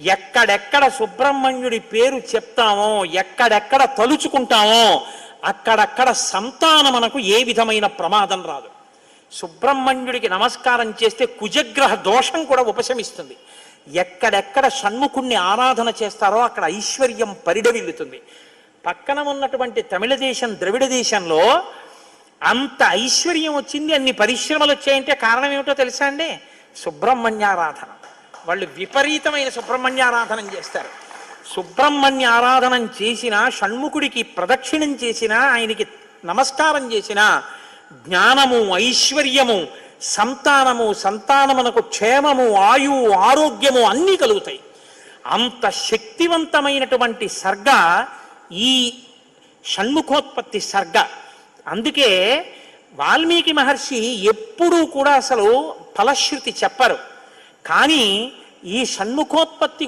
ఎక్కడెక్కడ సుబ్రహ్మణ్యుడి పేరు చెప్తామో, ఎక్కడెక్కడ తలుచుకుంటామో అక్కడక్కడ సంతానం మనకు ఏ విధమైన ప్రమాదం రాదు. సుబ్రహ్మణ్యుడికి నమస్కారం చేస్తే కుజగ్రహ దోషం కూడా ఉపశమిస్తుంది. ఎక్కడెక్కడ షణ్ముఖుణ్ణి ఆరాధన చేస్తారో అక్కడ ఐశ్వర్యం పరిడవిల్లుతుంది. పక్కన ఉన్నటువంటి తమిళ దేశం, ద్రవిడ దేశంలో అంత ఐశ్వర్యం వచ్చింది, అన్ని పరిశ్రమలు వచ్చాయంటే కారణం ఏమిటో తెలుసా అండి? సుబ్రహ్మణ్యారాధన. వాళ్ళు విపరీతమైన సుబ్రహ్మణ్యారాధన చేస్తారు. సుబ్రహ్మణ్య ఆరాధనం చేసినా, షణ్ముఖుడికి ప్రదక్షిణం చేసినా, ఆయనకి నమస్కారం చేసినా జ్ఞానము, ఐశ్వర్యము, సంతానము, సంతానమునకు క్షేమము, ఆయువు, ఆరోగ్యము అన్నీ కలుగుతాయి. అంత శక్తివంతమైనటువంటి సర్గ ఈ షణ్ముఖోత్పత్తి సర్గ. అందుకే వాల్మీకి మహర్షి ఎప్పుడూ కూడా అసలు ఫలశ్రుతి చెప్పరు. కానీ ఈ షణ్ముఖోత్పత్తి